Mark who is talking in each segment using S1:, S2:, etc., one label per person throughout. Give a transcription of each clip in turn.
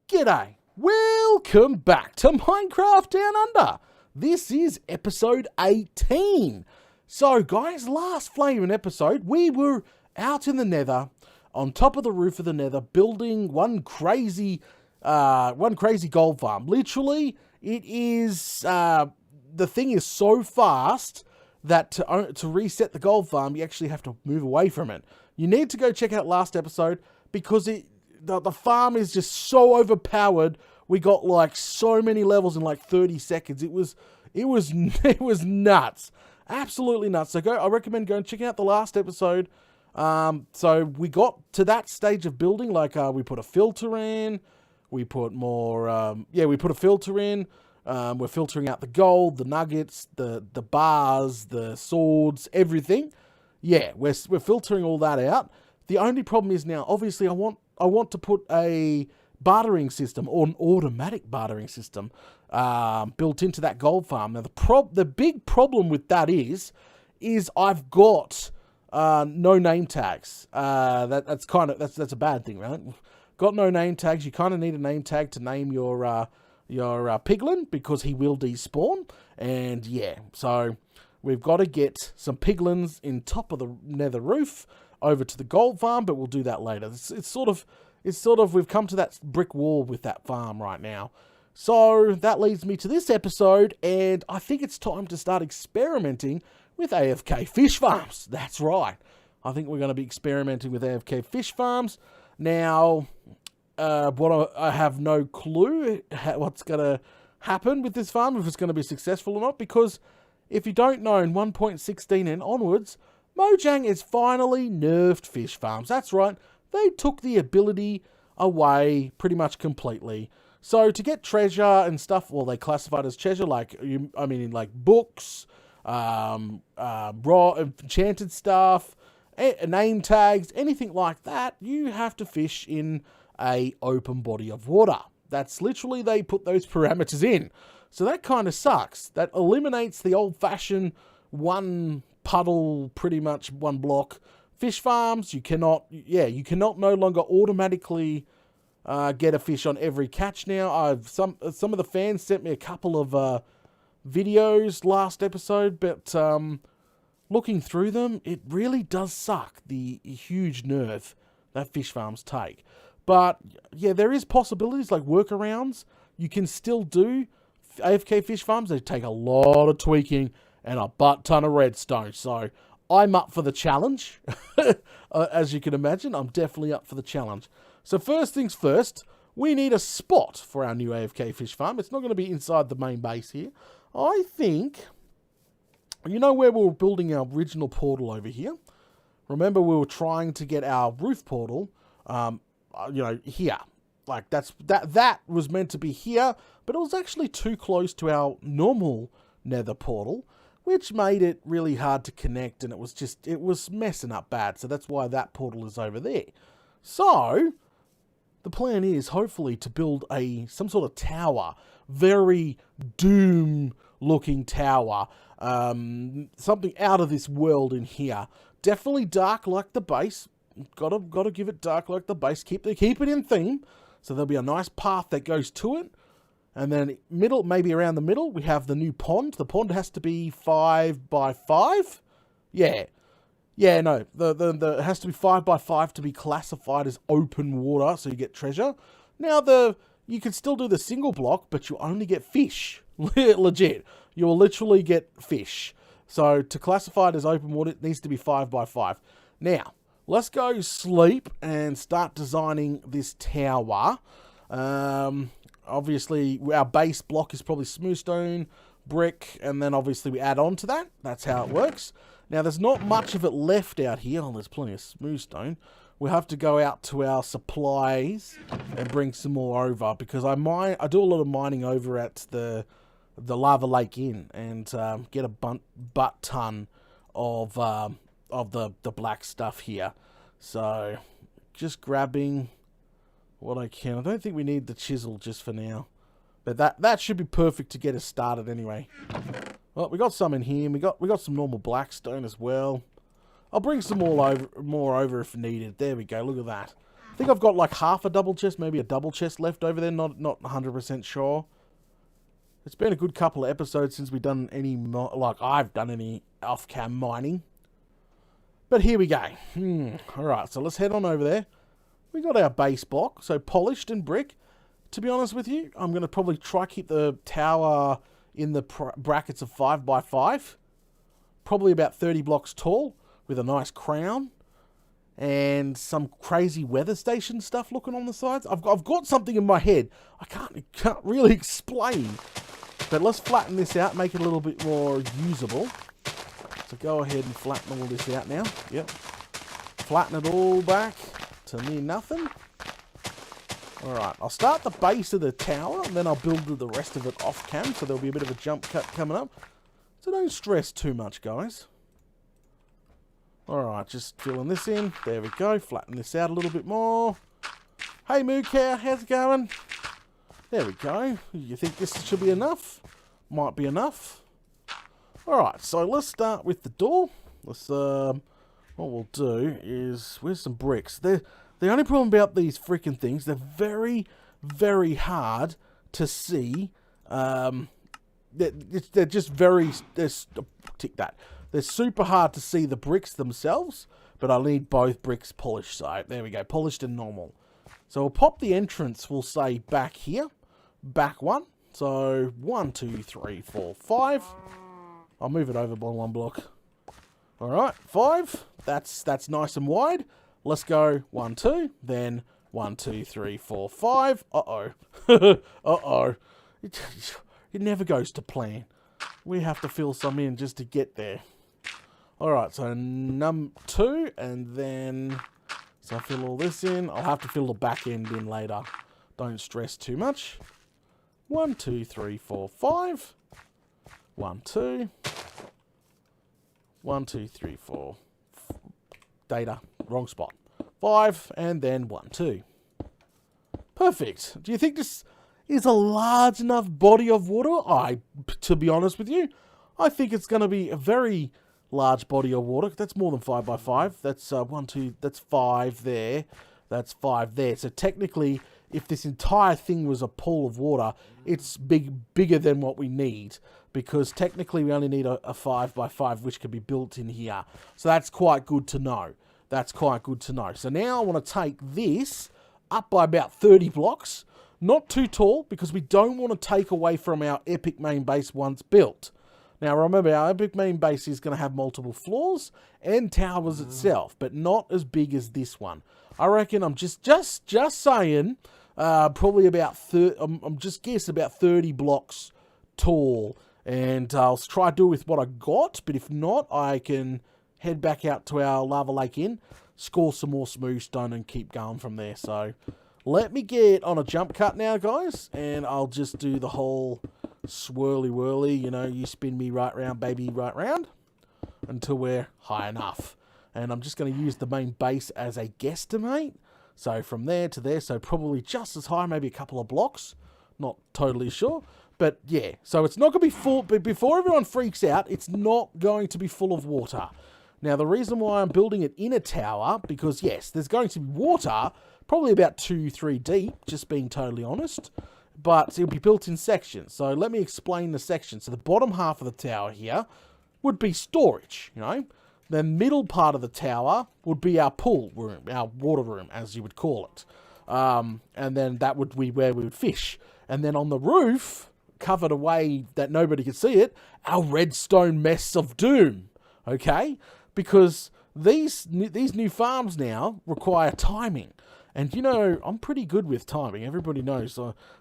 S1: G'day, welcome back to Minecraft Down Under. This is episode 18. So guys, last flaming episode, we were out in the Nether, on top of the roof of the Nether, building one crazy gold farm. Literally, it is, the thing is so fast that to reset the gold farm, you actually have to move away from it. You need to go check out last episode because the farm is just so overpowered. We got like so many levels in like 30 seconds. It was nuts. Absolutely nuts. So I recommend going and checking out the last episode. So we got to that stage of building, like we put a filter in, we put more, we put a filter in. We're filtering out the gold, the nuggets, the bars, the swords, everything. Yeah, we're filtering all that out. The only problem is now, obviously, I want to put a bartering system, or an automatic bartering system, built into that gold farm. Now, the big problem with that is I've got no name tags. That's a bad thing, right? Got no name tags. You kind of need a name tag to name your piglin, because he will despawn. And yeah, so we've got to get some piglins in top of the nether roof over to the gold farm, but we'll do that later. It's sort of we've come to that brick wall with that farm right now. So that leads me to this episode, and I think it's time to start experimenting with AFK fish farms. That's right. I think we're going to be experimenting with AFK fish farms. Now, I have no clue what's going to happen with this farm, if it's going to be successful or not, because if you don't know, in 1.16 and onwards, Mojang is finally nerfed fish farms. That's right. They took the ability away pretty much completely. So to get treasure and stuff, well, they classified as treasure, like books, raw enchanted stuff, name tags, anything like that, you have to fish in a open body of water. That's literally, they put those parameters in. So that kind of sucks. That eliminates the old-fashioned one puddle, pretty much one block fish farms. You cannot no longer automatically get a fish on every catch now. Some of the fans sent me a couple of videos last episode, but looking through them, it really does suck, the huge nerf that fish farms take. But yeah, there is possibilities, like workarounds. You can still do AFK fish farms. They take a lot of tweaking and a butt ton of redstone. So I'm up for the challenge. As you can imagine, I'm definitely up for the challenge. So first things first, we need a spot for our new AFK fish farm. It's not going to be inside the main base here. I think, you know where we were building our original portal over here? Remember, we were trying to get our roof portal, here. Like that was meant to be here, but it was actually too close to our normal nether portal, which made it really hard to connect, and it was messing up bad. So that's why that portal is over there. So the plan is hopefully to build some sort of tower, very Doom looking tower, something out of this world in here. Definitely dark like the base. Gotta give it dark like the base. Keep it in theme. So there'll be a nice path that goes to it. And then maybe around the middle, we have the new pond. The pond has to be 5 by 5. Yeah. Yeah, no. It has to be 5 by 5 to be classified as open water, so you get treasure. Now, you can still do the single block, but you only get fish. Legit. You'll literally get fish. So to classify it as open water, it needs to be 5 by 5. Now, let's go sleep and start designing this tower. Obviously, our base block is probably smooth stone, brick, and then obviously we add on to that. That's how it works. Now, there's not much of it left out here. Oh, there's plenty of smooth stone. We'll have to go out to our supplies and bring some more over, because I do a lot of mining over at the Lava Lake Inn, and get a butt ton of the black stuff here. So just grabbing what I can. I don't think we need the chisel just for now, but that should be perfect to get us started anyway. Well, we got some in here, and we got some normal black stone as well. I'll bring some more over if needed. There we go. Look at that. think I've got like half a double chest, maybe a double chest left over there. Not 100% sure. It's been a good couple of episodes since we've done any, like I've done any off-cam mining. But here we go. Alright, so let's head on over there. We got our base block, so polished and brick. To be honest with you, I'm going to probably try keep the tower in the brackets of 5 by 5. Probably about 30 blocks tall, with a nice crown. And some crazy weather station stuff looking on the sides. I've got something in my head. I can't really explain. But let's flatten this out, make it a little bit more usable. So go ahead and flatten all this out now. Yep. Flatten it all back to near nothing. Alright, I'll start the base of the tower, and then I'll build the rest of it off cam, so there'll be a bit of a jump cut coming up. So don't stress too much, guys. Alright, just filling this in. There we go. Flatten this out a little bit more. Hey, Moo Cow, how's it going? There we go. You think this should be enough? Might be enough. Alright, so let's start with the door. Let's, what we'll do is, where's some bricks? The only problem about these freaking things, they're very, very hard to see. They're just very, tick that. They're super hard to see the bricks themselves, but I need both bricks polished. So there we go, polished and normal. So we'll pop the entrance, we'll say back here, back one. So 1, 2, 3, 4, 5. I'll move it over by 1 block. All right, 5. That's nice and wide. Let's go 1, 2, then 1, 2, 3, 4, 5. Uh-oh. Uh-oh. It never goes to plan. We have to fill some in just to get there. All right, so 2, and then... So I fill all this in. I'll have to fill the back end in later. Don't stress too much. 1, 2, 3, 4, 5. 1, 2. 1, 2, 3, 4. Data. Wrong spot. 5, and then 1, 2. Perfect. Do you think this is a large enough body of water? To be honest with you, I think it's going to be a very large body of water. That's more than 5 by 5. That's 1, 2. That's 5 there. That's 5 there. So technically, if this entire thing was a pool of water, it's bigger than what we need, because technically we only need a 5 by 5, which can be built in here. So that's quite good to know. That's quite good to know. So now I want to take this up by about 30 blocks. Not too tall, because we don't want to take away from our epic main base once built. Now remember, our epic main base is going to have multiple floors and towers itself, but not as big as this one. I reckon I'm just saying, probably about I'm just guessing about 30 blocks tall, and I'll try to do with what I got. But if not, I can head back out to our lava lake inn, score some more smooth stone, and keep going from there. So let me get on a jump cut now, guys, and I'll just do the whole swirly whirly, you know, you spin me right round, baby, right round, until we're high enough. And I'm just going to use the main base as a guesstimate. So from there to there, so probably just as high, maybe a couple of blocks. Not totally sure. But yeah, so it's not going to be full, but before everyone freaks out, it's not going to be full of water. Now, the reason why I'm building it in a tower, because yes, there's going to be water, probably about 2-3 deep, just being totally honest. But it'll be built in sections. So let me explain the sections. So the bottom half of the tower here would be storage, you know. The middle part of the tower would be our pool room, our water room, as you would call it. And then that would be where we would fish. And then on the roof, covered away that nobody could see it, our redstone mess of doom. Okay? Because these new farms now require timing. And, you know, I'm pretty good with timing. Everybody knows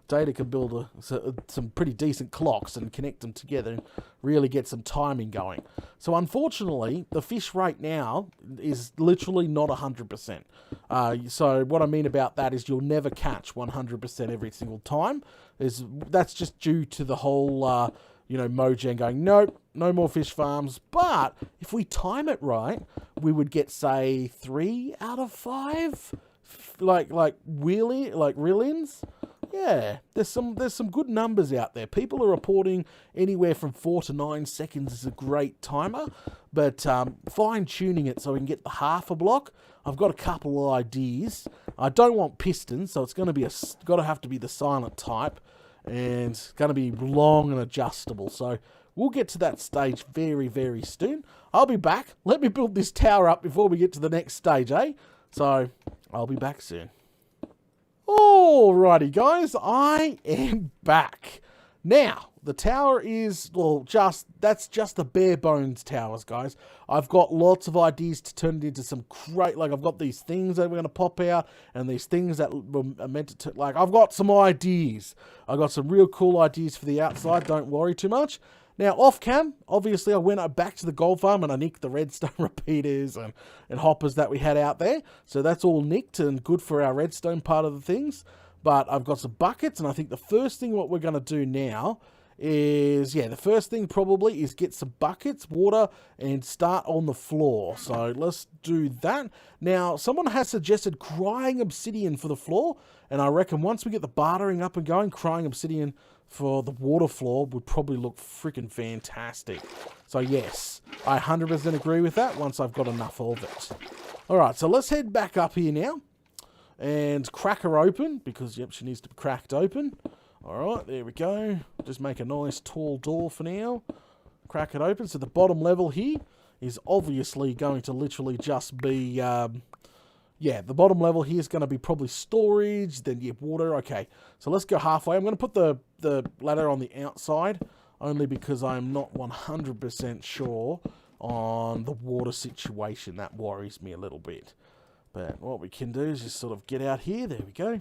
S1: Data can build some pretty decent clocks and connect them together and really get some timing going. So, unfortunately, the fish rate now is literally not 100%. So, what I mean about that is you'll never catch 100% every single time. That's just due to the whole, you know, Mojang going, nope, no more fish farms. But if we time it right, we would get, say, 3 out of 5. Like real-ins. Yeah, there's some good numbers out there. People are reporting anywhere from 4 to 9 seconds is a great timer, but fine-tuning it so we can get the half a block, I've got a couple of ideas. I don't want pistons, so it's going to be have to be the silent type, and it's going to be long and adjustable. So we'll get to that stage very, very soon. I'll be back. Let me build this tower up before we get to the next stage, eh? So I'll be back soon. Alrighty, guys, I am back. Now, the tower is, well, that's just the bare bones towers, guys. I've got lots of ideas to turn it into some great, like, I've got these things that we're going to pop out, and these things that are meant to, like, I've got some ideas. I've got some real cool ideas for the outside, don't worry too much. Now, off cam, obviously, I went back to the gold farm and I nicked the redstone repeaters and hoppers that we had out there. So that's all nicked and good for our redstone part of the things. But I've got some buckets, and I think the first thing what we're going to do now is, the first thing probably is get some buckets, water, and start on the floor. So let's do that. Now, someone has suggested crying obsidian for the floor, and I reckon once we get the bartering up and going, crying obsidian for the water floor would probably look freaking fantastic. So yes, I 100% agree with that once I've got enough of it. Alright, so let's head back up here now and crack her open, because yep, she needs to be cracked open. Alright, there we go. Just make a nice tall door for now. Crack it open. So the bottom level here is obviously going to literally just be, the bottom level here is going to be probably storage, then water. Okay, so let's go halfway. I'm going to put the ladder on the outside, only because I'm not 100% sure on the water situation. That worries me a little bit. But what we can do is just sort of get out here. There we go.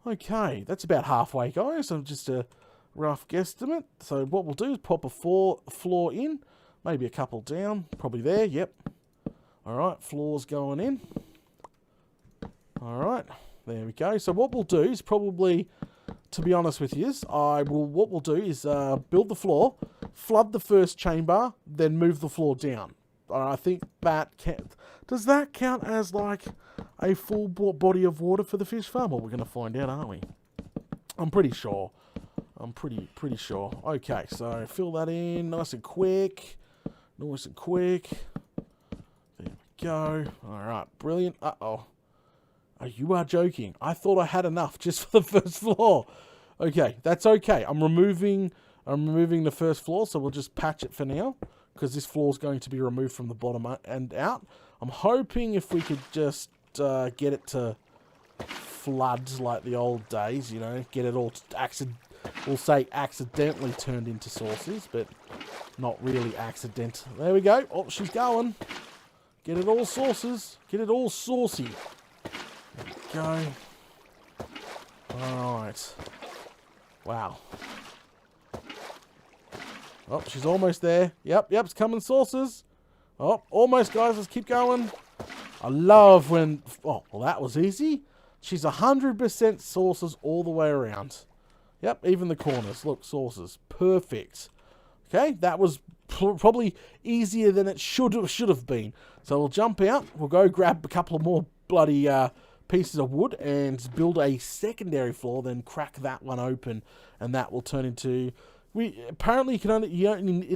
S1: Okay, that's about halfway, guys. So just a rough guesstimate. So what we'll do is pop a floor in, maybe a couple down, probably there. Yep. All right, floors going in. All right, there we go. So what we'll do is probably, to be honest with you, what we'll do is build the floor, flood the first chamber, then move the floor down. I think that does that count as like a full body of water for the fish farm? Well, we're going to find out, aren't we? I'm pretty sure. I'm pretty sure. Okay, so fill that in nice and quick. Nice and quick. There we go. All right, brilliant. Uh-oh. Oh, you are joking. I thought I had enough just for the first floor. Okay, that's okay. I'm removing the first floor, so we'll just patch it for now, because this floor is going to be removed from the bottom and out. I'm hoping if we could just get it to flood like the old days, you know, get it all we'll say accidentally turned into sources, but not really accident. There we go. Oh, she's going. Get it all sources. Get it all saucy. There we go. Alright. Wow. Oh, she's almost there. Yep, it's coming sources. Oh, almost, guys. Let's keep going. I love when... Oh, well, that was easy. She's 100% sources all the way around. Yep, even the corners. Look, sources. Perfect. Okay, that was probably easier than it should have been. So we'll jump out. We'll go grab a couple of more bloody pieces of wood and build a secondary floor, then crack that one open, and that will turn into... Apparently it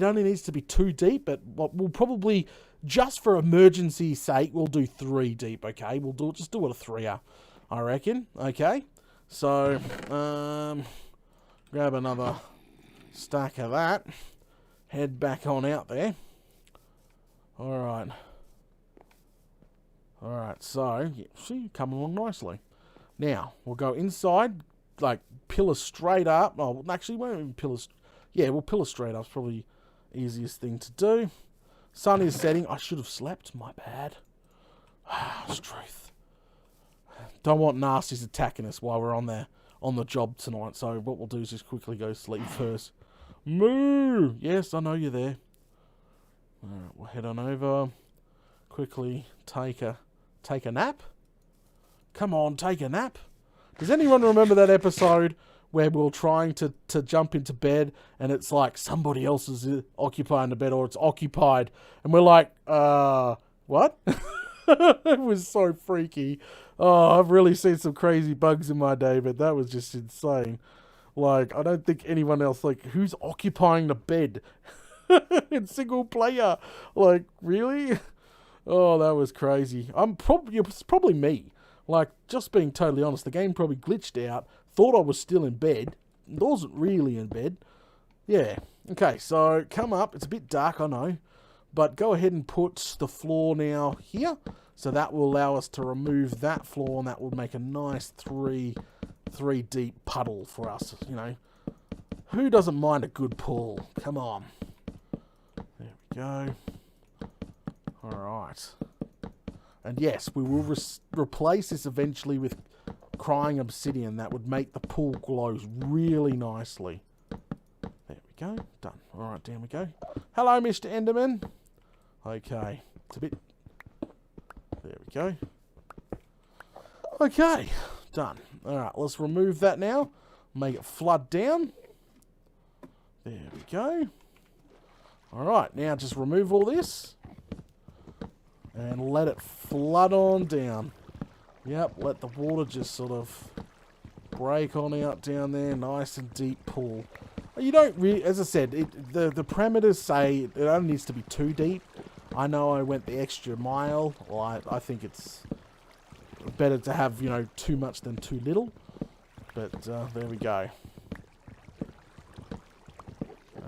S1: only needs to be 2 deep, but we'll probably, just for emergency sake, we'll do 3 deep, okay? We'll just do it a 3er, I reckon, okay? So, grab another stack of that, head back on out there. Alright, so, see, coming along nicely. Now, we'll go inside, like, pillar straight up. Oh, actually, we won't even pillar... Yeah, we'll pillar straight up. It's probably the easiest thing to do. Sun is setting. I should have slept. My bad. It's truth. Don't want nasties attacking us while we're on the job tonight. So what we'll do is just quickly go sleep first. Moo! Yes, I know you're there. Alright, we'll head on over. Quickly take a nap. Come on, take a nap. Does anyone remember that episode where we were trying to jump into bed and it's like somebody else is occupying the bed, or it's occupied, and we're like, what? It was so freaky. Oh, I've really seen some crazy bugs in my day, but that was just insane. Like, I don't think anyone else, like, who's occupying the bed in single player? Like, really? Oh, that was crazy. It's probably me. Like, just being totally honest, the game probably glitched out. Thought I was still in bed. Wasn't really in bed. Yeah. Okay, so come up. It's a bit dark, I know. But go ahead and put the floor now here. So that will allow us to remove that floor, and that will make a nice three deep puddle for us, you know. Who doesn't mind a good pool? Come on. There we go. Alright. And yes, we will replace this eventually with crying obsidian. That would make the pool glow really nicely. There we go. Done. Alright, down we go. Hello, Mr. Enderman. Okay. It's a bit... There we go. Okay. Done. Alright, let's remove that now. Make it flood down. There we go. Alright, now just remove all this. And let it flood on down. Yep, let the water just sort of break on out down there. Nice and deep pool. You don't really, as I said, the parameters say it only needs to be 2 deep. I know I went the extra mile. Well, I think it's better to have, you know, too much than too little. But there we go.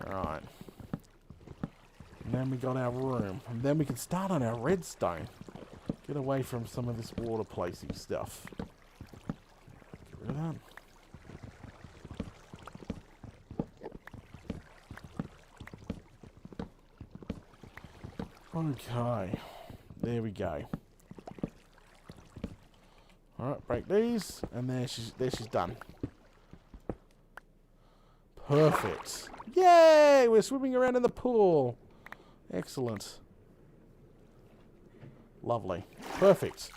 S1: Alright. And then we got our room. And then we can start on our redstone. Get away from some of this water placing stuff. Get rid of that. Okay. There we go. Alright, break these. And there she's done. Perfect. Yay! We're swimming around in the pool. Excellent. Lovely. Perfect.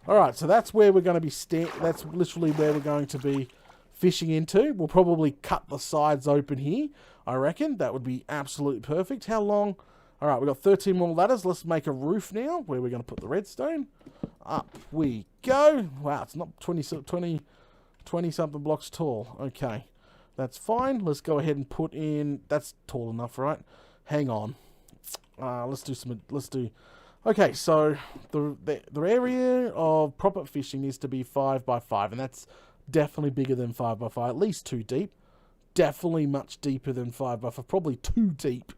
S1: Alright, so that's where we're going to be that's literally where we're going to be fishing into. We'll probably cut the sides open here, I reckon. That would be absolutely perfect. How long? Alright, we've got 13 more ladders. Let's make a roof now, where we're going to put the redstone. Up we go. Wow, it's not 20 something blocks tall. Okay. That's fine. Let's go ahead and put in... That's tall enough, right? Hang on. Let's do... Okay, so the area of proper fishing needs to be 5 by 5, and that's definitely bigger than 5 by 5. At least 2 deep. Definitely much deeper than 5 by 5. Probably 2 deep.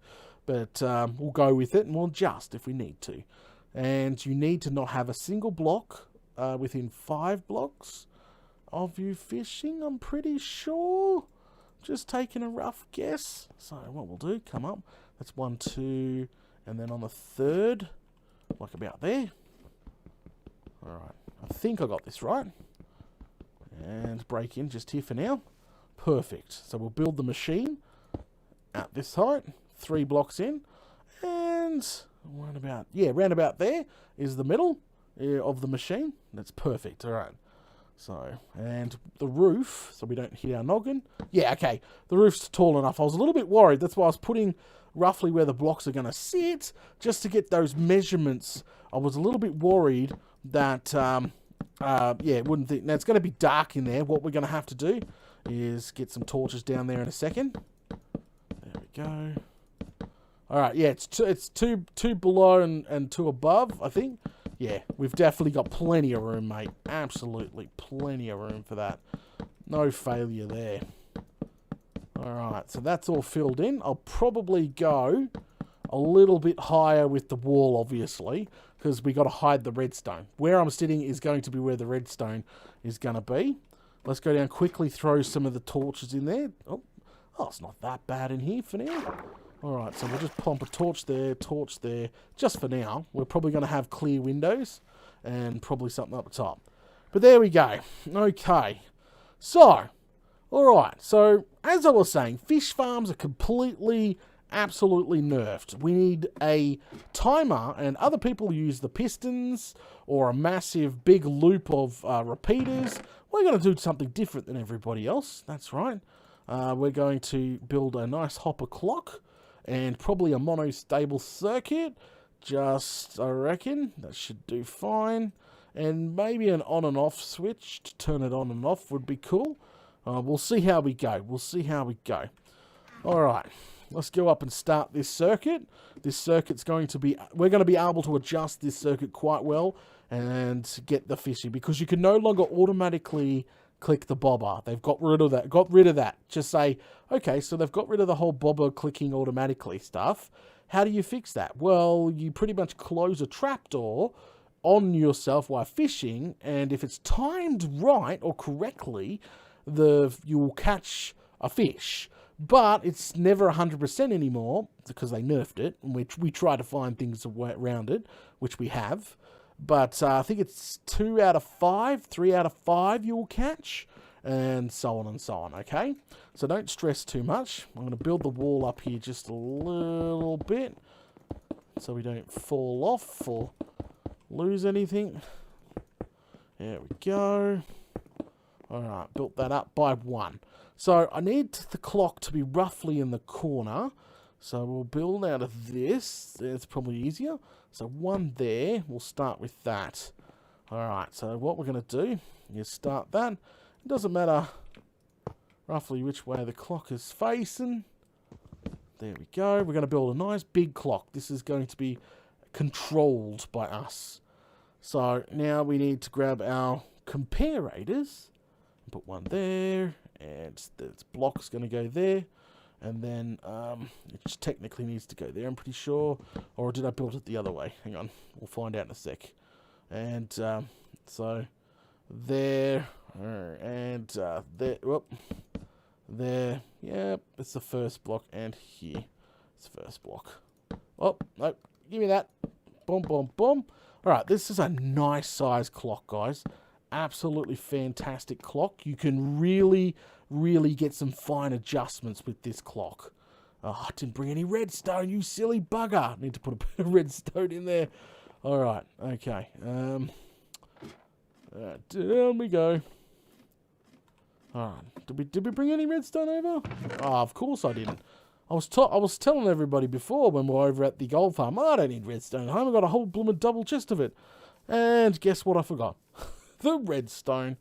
S1: But we'll go with it, and we'll adjust if we need to. And you need to not have a single block within 5 blocks of you fishing, I'm pretty sure. Just taking a rough guess. So what we'll do, come up. That's 1, 2, and then on the third, like about there. Alright, I think I got this right. And break in just here for now. Perfect. So we'll build the machine at this height. 3 blocks in. And round about there is the middle of the machine. That's perfect. Alright. So, and the roof, so we don't hit our noggin. Yeah, okay. The roof's tall enough. I was a little bit worried. That's why I was putting roughly where the blocks are going to sit, just to get those measurements. I was a little bit worried that, wouldn't think. Now, it's going to be dark in there. What we're going to have to do is get some torches down there in a second. There we go. All right, yeah, it's two below and 2 above, I think. Yeah, we've definitely got plenty of room, mate. Absolutely plenty of room for that. No failure there. Alright, so that's all filled in. I'll probably go a little bit higher with the wall, obviously, because we got to hide the redstone. Where I'm sitting is going to be where the redstone is going to be. Let's go down quickly, throw some of the torches in there. Oh, it's not that bad in here for now. Alright, so we'll just plump a torch there, just for now. We're probably going to have clear windows and probably something up the top. But there we go. Okay. So, alright, so as I was saying, fish farms are completely, absolutely nerfed. We need a timer, and other people use the pistons or a massive big loop of repeaters. We're going to do something different than everybody else. That's right. We're going to build a nice hopper clock. And probably a monostable circuit. Just, I reckon, that should do fine. And maybe an on and off switch to turn it on and off would be cool. We'll see how we go. Alright. let's go up and start this circuit. This circuit's going to be, we're going to be able to adjust this circuit quite well and get the fishing, because you can no longer automatically click the bobber. They've got rid of that. Just say, okay, so they've got rid of the whole bobber clicking automatically stuff. How do you fix that? Well, you pretty much close a trapdoor on yourself while fishing, and if it's timed right or correctly, you will catch a fish. But it's never 100% anymore because they nerfed it, and we try to find things around it, which we have. But I think it's 2 out of 5, 3 out of 5 you will catch, and so on, okay? So don't stress too much. I'm going to build the wall up here just a little bit so we don't fall off or lose anything. There we go. Alright, built that up by 1. So I need the clock to be roughly in the corner. So we'll build out of this. It's probably easier. So 1 there. We'll start with that. Alright, so what we're going to do is start that. It doesn't matter roughly which way the clock is facing. There we go. We're going to build a nice big clock. This is going to be controlled by us. So now we need to grab our comparators. Put 1 there. And this block's going to go there. And then it just technically needs to go there, I'm pretty sure. Or did I build it the other way? Hang on. We'll find out in a sec. And so there. And there. Whoop. There. Yep. It's the first block. And here. It's the first block. Oh, no. Give me that. Boom, boom, boom. Alright, this is a nice size clock, guys. Absolutely fantastic clock. You can really get some fine adjustments with this clock. Oh, I didn't bring any redstone, you silly bugger. Need to put a bit of redstone in there. Alright, okay. Down we go. Alright, did we bring any redstone over? Oh, of course I didn't. I was telling everybody before when we were over at the gold farm, I don't need redstone at home. I got a whole blooming double chest of it. And guess what I forgot? The redstone.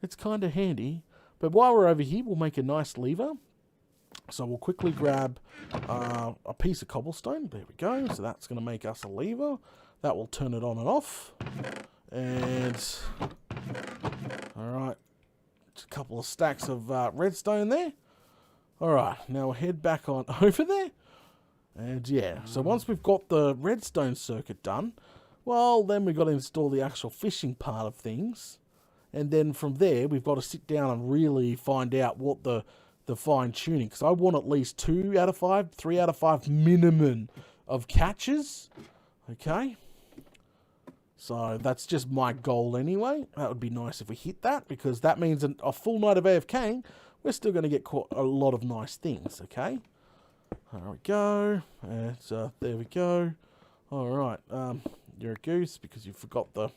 S1: It's kind of handy. But while we're over here, we'll make a nice lever. So we'll quickly grab a piece of cobblestone. There we go. So that's going to make us a lever. That will turn it on and off. And alright, a couple of stacks of redstone there. Alright, now we'll head back on over there. And yeah, so once we've got the redstone circuit done, well, then we've got to install the actual fishing part of things. And then from there, we've got to sit down and really find out what the fine-tuning. Because I want at least 2 out of 5, 3 out of 5 minimum of catches. Okay? So that's just my goal anyway. That would be nice if we hit that, because that means a full night of AFKing, we're still going to get quite a lot of nice things, okay? There we go. And there we go. Alright, you're a goose because you forgot the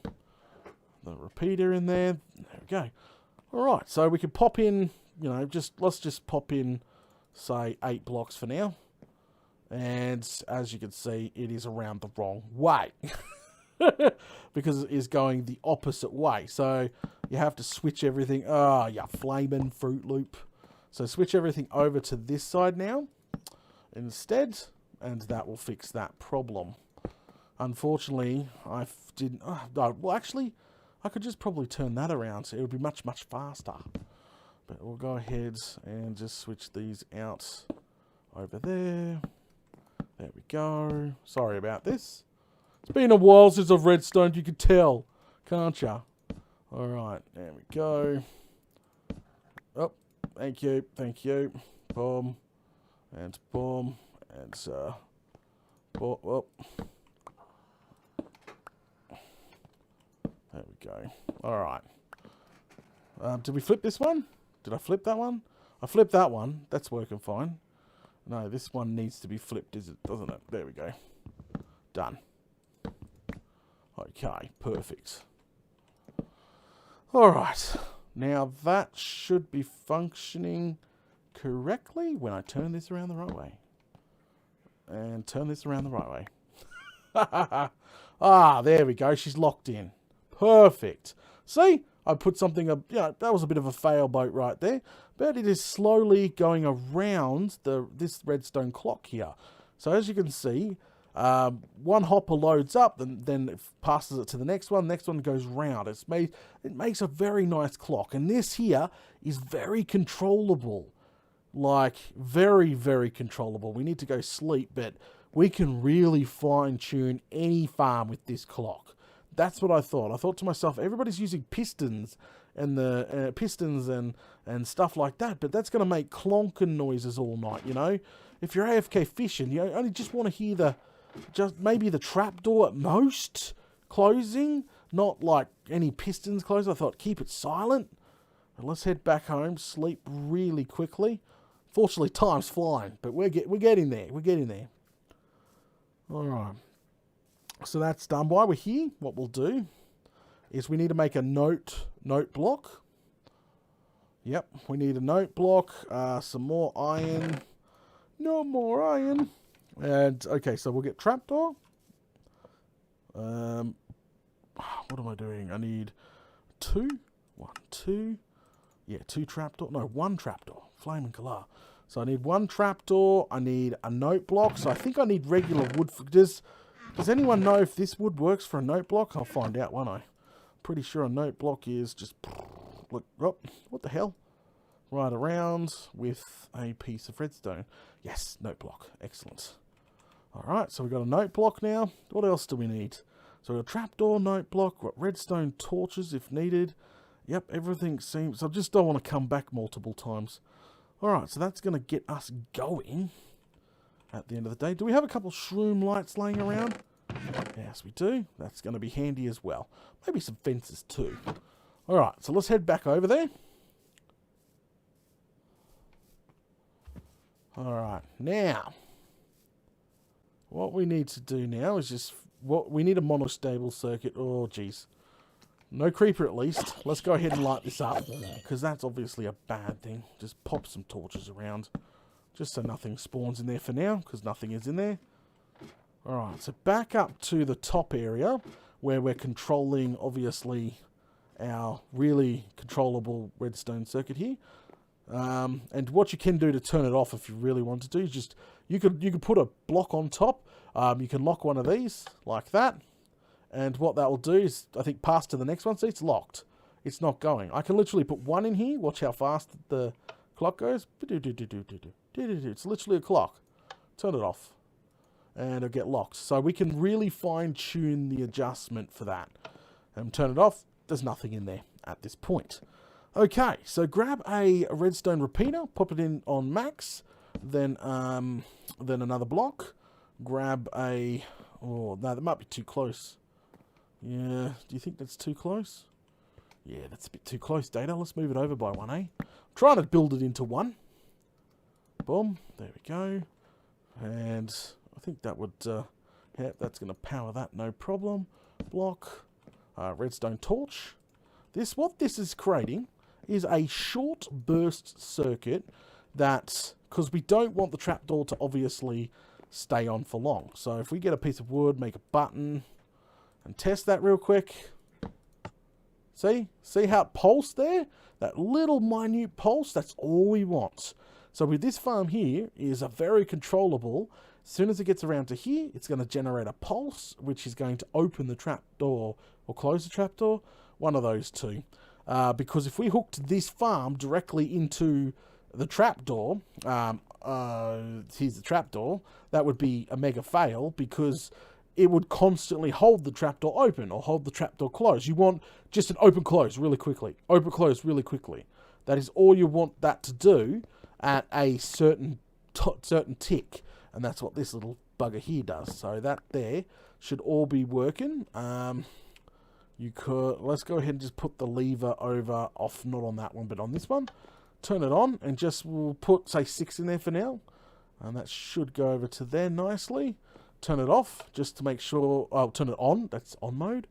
S1: repeater in there. There we go. Alright, so we can pop in, you know, let's just pop in, say, 8 blocks for now. And as you can see, it is around the wrong way. Because it is going the opposite way. So you have to switch everything. Oh, yeah, flaming Fruit Loop. So switch everything over to this side now instead, and that will fix that problem. Unfortunately, I didn't... well, actually, I could just probably turn that around, so it would be much, much faster. But we'll go ahead and just switch these out over there. There we go. Sorry about this. It's been a while since I've redstoned, you can tell, can't ya? Alright, there we go. Oh, thank you, thank you. Boom, and boom, and boom, oh. There we go. Alright. Did we flip this one? Did I flip that one? I flipped that one. That's working fine. No, this one needs to be flipped, doesn't it? There we go. Done. Okay, perfect. Alright. Now that should be functioning correctly when I turn this around the right way. And turn this around the right way. Ah, there we go. She's locked in. Perfect. See? I put something, you know, that was a bit of a fail boat right there. But it is slowly going around this redstone clock here. So as you can see, one hopper loads up, and then it passes it to the next one goes round. It makes a very nice clock. And this here is very controllable. Like, very, very controllable. We need to go sleep, but we can really fine-tune any farm with this clock. That's what I thought. I thought to myself, everybody's using pistons and and stuff like that, but that's going to make clonking noises all night, you know? If you're AFK fishing, you only just want to hear maybe the trapdoor at most closing, not like any pistons closing. I thought, keep it silent. And let's head back home, sleep really quickly. Fortunately, time's flying, but we're getting there. We're getting there. All right. So that's done. While we're here, what we'll do is we need to make a note block. Yep, we need a note block. Some more iron. No more iron. And okay, so we'll get trapdoor. What am I doing? I need 2. 1, 2. Yeah, 2 trapdoor. No, 1 trapdoor. Flaming color. So I need 1 trapdoor. I need a note block. So I think I need regular wood. Does anyone know if this wood works for a note block? I'll find out, won't I? Pretty sure a note block is just... Look, oh, what the hell? Right around with a piece of redstone. Yes, note block. Excellent. Alright, so we've got a note block now. What else do we need? So we've got a trapdoor, note block, we've got redstone torches if needed. Yep, everything seems... I just don't want to come back multiple times. Alright, so that's going to get us going at the end of the day. Do we have a couple shroom lights laying around? Yes, we do. That's going to be handy as well. Maybe some fences too. Alright, so let's head back over there. Alright, now, what we need to do now is just... we need a monostable circuit. Oh, jeez. No creeper at least. Let's go ahead and light this up, because that's obviously a bad thing. Just pop some torches around, just so nothing spawns in there for now, because nothing is in there. Alright, so back up to the top area, where we're controlling, obviously, our really controllable redstone circuit here. And what you can do to turn it off if you really want to do is just, you could put a block on top. You can lock one of these, like that. And what that will do is, I think, pass to the next one. See, it's locked. It's not going. I can literally put 1 in here. Watch how fast the clock goes. It's literally a clock. Turn it off. And it'll get locked. So we can really fine-tune the adjustment for that. And turn it off. There's nothing in there at this point. Okay, so grab a redstone repeater. Pop it in on max. Then another block. Grab a... Oh, no, that might be too close. Yeah, do you think that's too close? Yeah, that's a bit too close, Data. Let's move it over by 1, eh? I'm trying to build it into 1. Boom. There we go. And I think that would... yeah, that's going to power that, no problem. Block. Redstone torch. What this is creating is a short burst circuit that... Because we don't want the trapdoor to obviously stay on for long. So if we get a piece of wood, make a button... And test that real quick. See how it pulsed there? That little minute pulse, that's all we want. So with this farm here, is a very controllable. As soon as it gets around to here, it's going to generate a pulse, which is going to open the trapdoor or close the trapdoor. One of those two. Because if we hooked this farm directly into the trapdoor, here's the trapdoor, that would be a mega fail, because it would constantly hold the trapdoor open or hold the trapdoor closed. You want just an open close really quickly. Open close really quickly. That is all you want that to do at a certain tick. And that's what this little bugger here does. So that there should all be working. Let's go ahead and just put the lever over off, not on that one, but on this one. Turn it on and we'll put, say, 6 in there for now. And that should go over to there nicely. Turn it off just to make sure... Oh, turn it on. That's on mode.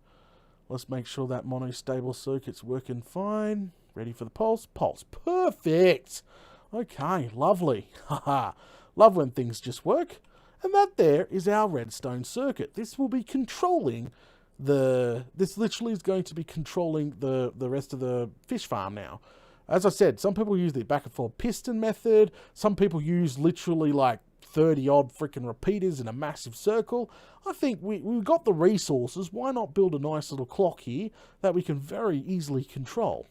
S1: Let's make sure that monostable circuit's working fine. Ready for the pulse. Pulse. Perfect. Okay, lovely. Haha. Love when things just work. And that there is our redstone circuit. This will be controlling this literally is going to be controlling the rest of the fish farm now. As I said, some people use the back and forth piston method. Some people use literally like 30 odd freaking repeaters in a massive circle. I think we've got the resources. Why not build a nice little clock here that we can very easily control?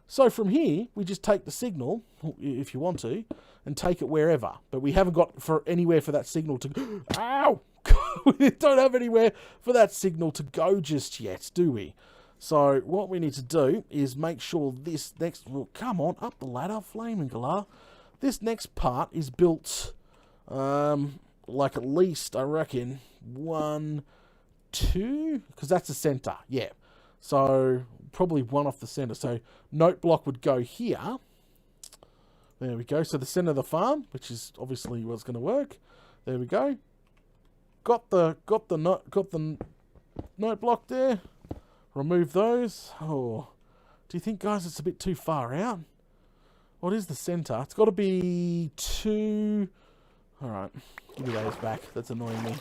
S1: So from here, we just take the signal, if you want to, and take it wherever. But we haven't got anywhere for that signal to go. Ow! We don't have anywhere for that signal to go just yet, do we? So what we need to do is make sure this next... Well, come on, up the ladder, flaming galah. This next part is built, like at least, I reckon, 1, 2... Because that's the center, yeah. So probably one off the center. So note block would go here. There we go. So the center of the farm, which is obviously what's going to work. There we go. Got the note block there. Remove those. Oh, do you think, guys, it's a bit too far out? What is the center? It's got to be 2. All right, give me those back. That's annoying me.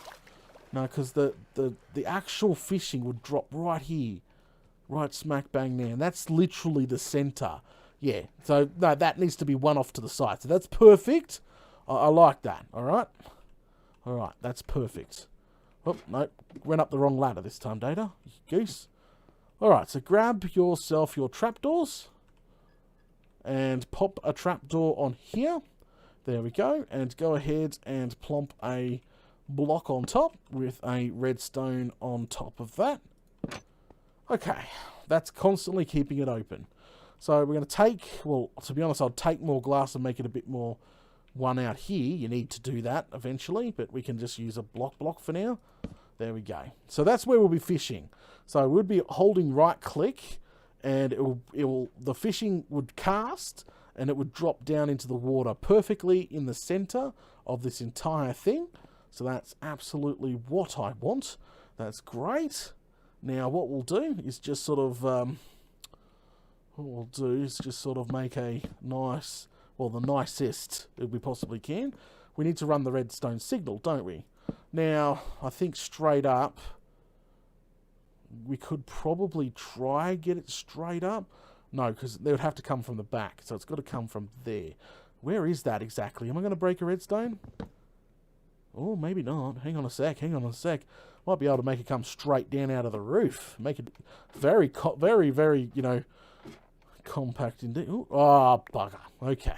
S1: No, because the actual fishing would drop right here. Right smack bang there. And that's literally the center. Yeah. So, no, that needs to be one off to the side. So, that's perfect. I like that. All right. All right. That's perfect. Oh, no. Went up the wrong ladder this time, Data. Goose. All right. So, grab yourself your trapdoors. And pop a trapdoor on here. There we go. And go ahead and plump a block on top with a redstone on top of that. Okay, that's constantly keeping it open. So we're going to take, well, to be honest, I'll take more glass and make it a bit more one out here. You need to do that eventually, but we can just use a block for now. There we go. So that's where we'll be fishing. So we'd be holding right click, and the fishing would cast, and it would drop down into the water perfectly in the center of this entire thing. So that's absolutely what I want. That's great. Now, what we'll do is just sort of, make a nice, well, the nicest that we possibly can. We need to run the redstone signal, don't we? Now, I think straight up, we could probably try get it straight up. No, because they would have to come from the back, so it's got to come from there. Where is that exactly? Am I going to break a redstone? Oh, maybe not. Hang on a sec. Might be able to make it come straight down out of the roof. Make it very, very, you know, compact indeed. Ooh, oh, bugger. Okay.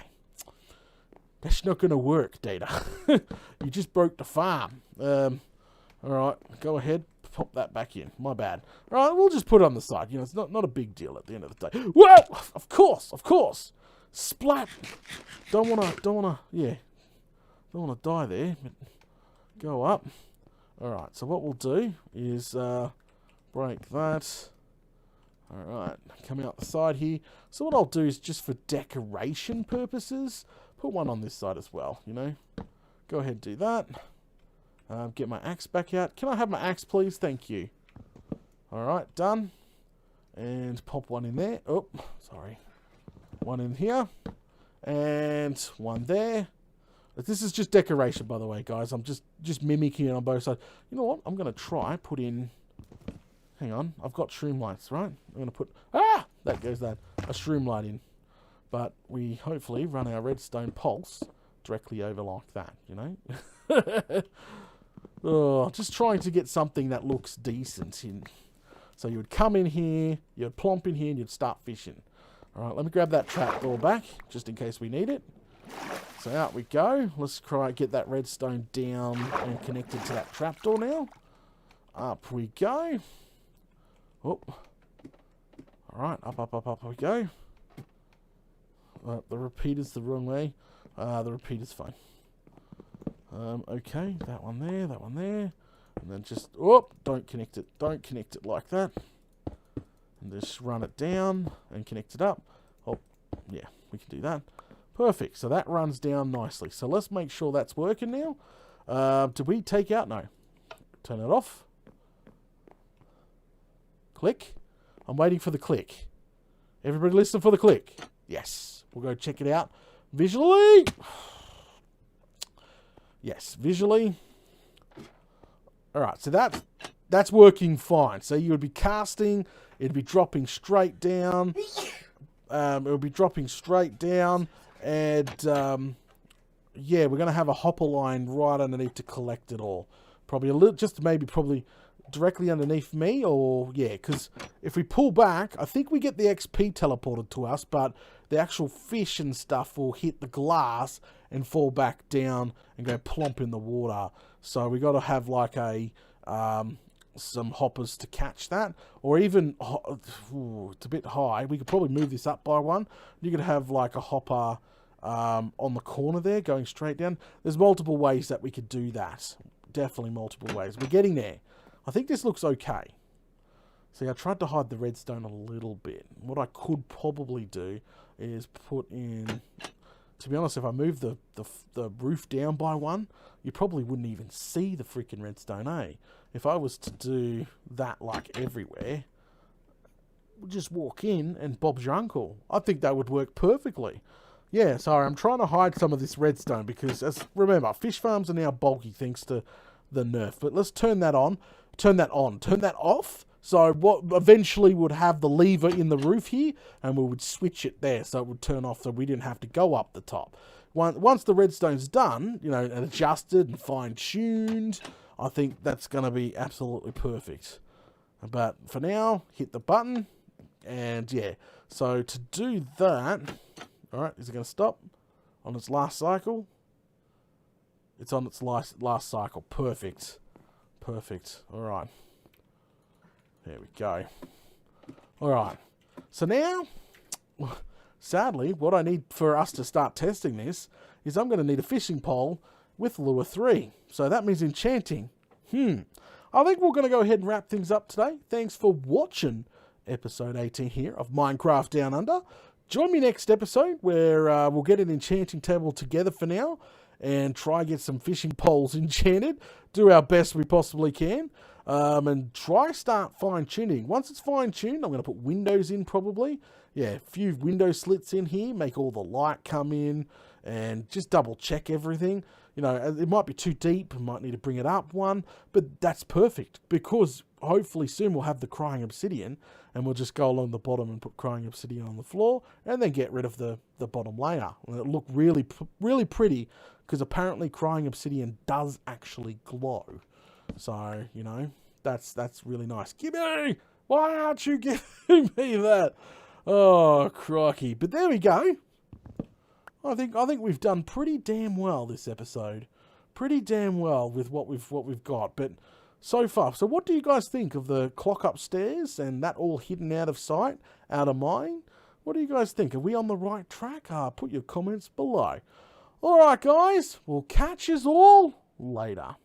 S1: That's not going to work, Data. You just broke the farm. Alright, go ahead. Pop that back in. My bad. Alright, we'll just put it on the side. You know, it's not a big deal at the end of the day. Whoa! Of course. Splat! Don't wanna die there. But go up. Alright, so what we'll do is break that. Alright, come out the side here. So what I'll do is just for decoration purposes, put one on this side as well, you know. Go ahead and do that. Get my axe back out. Can I have my axe, please? Thank you. Alright, done. And pop one in there. Oh, sorry. One in here. And one there. This is just decoration, by the way, guys. I'm just mimicking it on both sides. You know what? I'm going to try put in... Hang on. I've got streamlights, right? I'm going to put... Ah! That goes that. A streamlight in. But we hopefully run our redstone pulse directly over like that, you know? Oh, just trying to get something that looks decent in. So you would come in here, you'd plump in here, and you'd start fishing. All right, let me grab that trapdoor back, just in case we need it. So out we go. Let's try and get that redstone down and connected to that trapdoor now. Up we go. Oh. Alright, up we go. The repeater's the wrong way. The repeater's fine. Okay, that one there. And then just, don't connect it like that. And just run it down and connect it up. Oh, yeah, we can do that. Perfect. So that runs down nicely. So let's make sure that's working now. Did we take out? No. Turn it off. Click. I'm waiting for the click. Everybody listen for the click. Yes. We'll go check it out visually. Yes, visually. All right. So that's working fine. So you would be casting, it'd be dropping straight down. It would be dropping straight down, and yeah, we're going to have a hopper line right underneath to collect it all. Probably a little, just maybe probably directly underneath me, or yeah, because if we pull back, I think we get the XP teleported to us, but the actual fish and stuff will hit the glass and fall back down and go plump in the water. So we got to have like a some hoppers to catch that, or even it's a bit high. We could probably move this up by one. You could have like a hopper on the corner there going straight down. There's multiple ways that we could do that. Definitely multiple ways. We're getting there. I think this looks okay. See, I tried to hide the redstone a little bit. What I could probably do is put in, to be honest, if I move the roof down by one, you probably wouldn't even see the freaking redstone, eh? If I was to do that like everywhere, just walk in and Bob's your uncle. I think that would work perfectly. Yeah, sorry, I'm trying to hide some of this redstone because, remember, fish farms are now bulky thanks to the nerf. But let's turn that on, turn that off. So what eventually would have the lever in the roof here, and we would switch it there so it would turn off so we didn't have to go up the top. Once the redstone's done, you know, and adjusted and fine-tuned, I think that's going to be absolutely perfect. But for now, hit the button, and yeah. So to do that, all right, is it going to stop on its last cycle? It's on its last cycle. Perfect. Perfect. All right. There we go. All right. So now, sadly, what I need for us to start testing this is I'm going to need a fishing pole with lure 3. So that means enchanting. I think we're going to go ahead and wrap things up today. Thanks for watching episode 18 here of Minecraft Down Under. Join me next episode where we'll get an enchanting table together for now and try get some fishing poles enchanted. Do our best we possibly can. And try start fine-tuning. Once it's fine-tuned, I'm going to put windows in probably. Yeah, a few window slits in here. Make all the light come in and just double-check everything. You know, it might be too deep. I might need to bring it up one. But that's perfect because hopefully soon we'll have the crying obsidian and we'll just go along the bottom and put crying obsidian on the floor and then get rid of the bottom layer. And it'll look really, really pretty because apparently crying obsidian does actually glow. So, you know, that's really nice. Gimme! Why aren't you giving me that? Oh, crikey. But there we go. I think we've done pretty damn well this episode. Pretty damn well with what we've got. But so far, so what do you guys think of the clock upstairs and that all hidden out of sight, out of mind? What do you guys think? Are we on the right track? Put your comments below. All right, guys. We'll catch us all later.